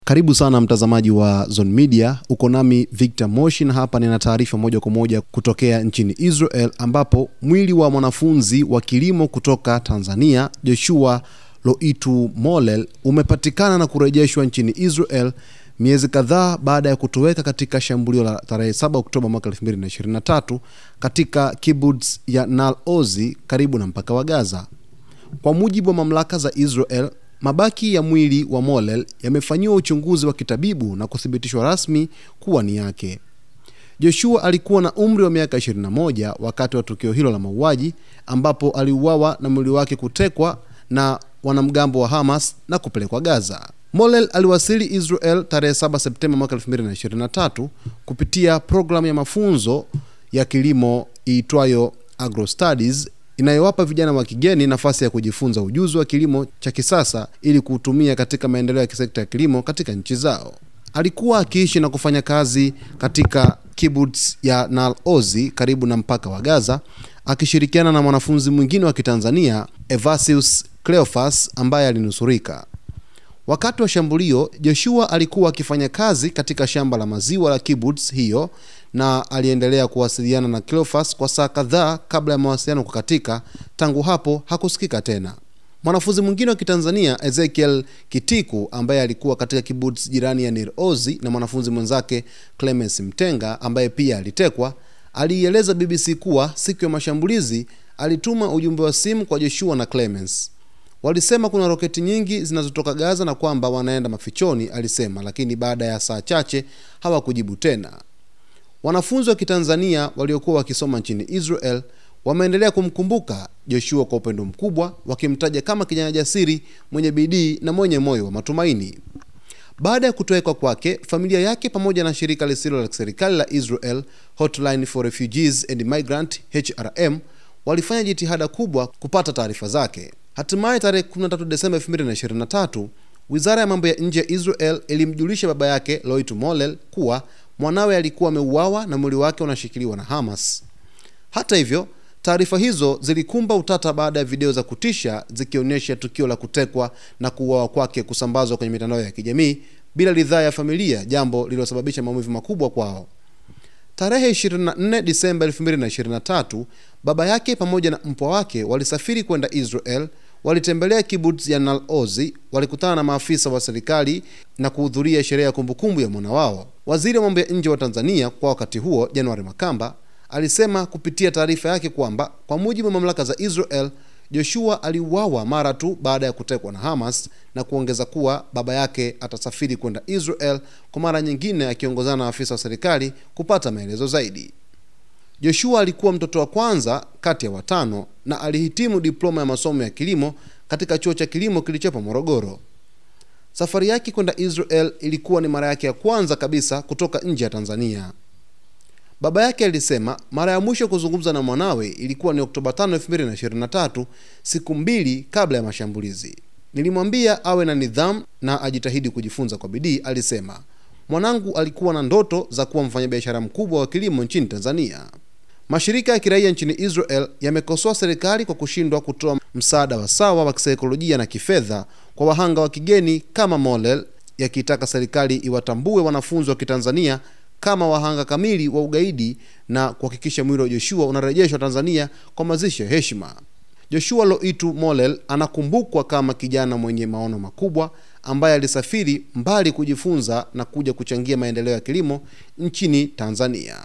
Karibu sana mtazamaji wa Zone Media, uko nami Victor Moshi, na hapa nina taarifa moja kwa moja kutokea nchini Israel, ambapo mwili wa mwanafunzi wa kilimo kutoka Tanzania Joshua Loitu Mollel umepatikana na kurejeshwa nchini Israel miezi kadhaa baada ya kutoweka katika shambulio la tarehe 7 Oktoba mwaka 2023 katika kibbutz ya Nal Ozi karibu na mpaka wa Gaza. Kwa mujibu wa mamlaka za Israel, mabaki ya mwili wa Mollel yamefanyiwa uchunguzi wa kitabibu na kuthibitishwa rasmi kuwa ni yake. Joshua alikuwa na umri wa miaka 21 wakati wa tukio hilo la mauaji, ambapo aliuawa na mwili wake kutekwa na wanamgambo wa Hamas na kupelekwa Gaza. Mollel aliwasili Israel tarehe 7 Septemba mwaka 2023 kupitia programu ya mafunzo ya kilimo iitwayo Agro Studies, inayowapa vijana wa kigeni nafasi ya kujifunza ujuzi wa kilimo cha kisasa ili kuutumia katika maendeleo ya kisekta ya kilimo katika nchi zao. Alikuwa akiishi na kufanya kazi katika kibbutz ya Nal Ozi karibu na mpaka wa Gaza, akishirikiana na mwanafunzi mwingine wa Kitanzania Evasius Cleophas ambaye alinusurika. Wakati wa shambulio, Joshua alikuwa akifanya kazi katika shamba la maziwa la kibbutz hiyo, na aliendelea kuwasiliana na Cleophas kwa saa kadhaa kabla ya mawasiliano kukatika. Tangu hapo hakusikika tena. Mwanafunzi mwingine wa Kitanzania Ezekiel Kitiku, ambaye alikuwa katika kibbutz jirani ya Nir Ozi, na mwanafunzi mwenzake Clemens Mtenga ambaye pia alitekwa, alieleza BBC kuwa siku ya mashambulizi alituma ujumbe wa simu kwa Joshua na Clemens. Walisema kuna roketi nyingi zinazotoka Gaza na kwamba wanaenda mafichoni, alisema, lakini baada ya saa chache hawakujibu tena. Wanafunzi wa Kitanzania waliokuwa wakisoma nchini Israel wameendelea kumkumbuka Joshua kwa upendo mkubwa, wakimtaja kama kijana jasiri, mwenye bidii na mwenye moyo wa matumaini. Baada ya kutoweka kwake, familia yake pamoja na shirika lisilo la serikali la Israel Hotline for Refugees and Migrants HRM walifanya jitihada kubwa kupata taarifa zake. Hatimaye tarehe 13 Desemba 2023, Wizara ya Mambo ya Nje ya Israel ilimjulisha baba yake Loitu Mollel kuwa mwanawe alikuwa ameuawa na mwili wake unashikiliwa na Hamas. Hata hivyo, taarifa hizo zilikumba utata baada ya video za kutisha zikionyesha tukio la kutekwa na kuuawa kwake kusambazwa kwenye mitandao ya kijamii bila ridhaa ya familia, jambo lililosababisha maumivu makubwa kwao. Tarehe 24 Disemba 2023, baba yake pamoja na mpwa wake walisafiri kwenda Israel. Walitembelea kibbutz ya Nal Ozi, walikutana na maafisa wa serikali na kuhudhuria sherehe ya kumbukumbu ya mwana wao. Waziri wa mambo ya nje wa Tanzania kwa wakati huo, January Makamba, alisema kupitia taarifa yake kwamba kwa mujibu wa mamlaka za Israel, Joshua aliuawa mara tu baada ya kutekwa na Hamas, na kuongeza kuwa baba yake atasafiri kwenda Israel kwa mara nyingine akiongozana na afisa wa serikali kupata maelezo zaidi. Joshua alikuwa mtoto wa kwanza kati ya watano na alihitimu diploma ya masomo ya kilimo katika chuo cha kilimo kilichopo Morogoro. Safari yake kwenda Israel ilikuwa ni mara yake ya kwanza kabisa kutoka nje ya Tanzania. Baba yake alisema mara ya mwisho kuzungumza na mwanawe ilikuwa ni Oktoba 5, 2023, siku mbili kabla ya mashambulizi. Nilimwambia awe na nidhamu na ajitahidi kujifunza kwa bidii, alisema. Mwanangu alikuwa na ndoto za kuwa mfanyabiashara mkubwa wa kilimo nchini Tanzania. Mashirika ya kiraia nchini Israel yamekosoa serikali kwa kushindwa kutoa msaada wa sawa wa kisaikolojia na kifedha kwa wahanga wa kigeni kama Mollel, yakitaka serikali iwatambue wanafunzi wa Kitanzania kama wahanga kamili wa ugaidi na kuhakikisha mwili wa Joshua unarejeshwa Tanzania kwa mazishi ya heshima. Joshua Loitu Mollel anakumbukwa kama kijana mwenye maono makubwa ambaye alisafiri mbali kujifunza na kuja kuchangia maendeleo ya kilimo nchini Tanzania.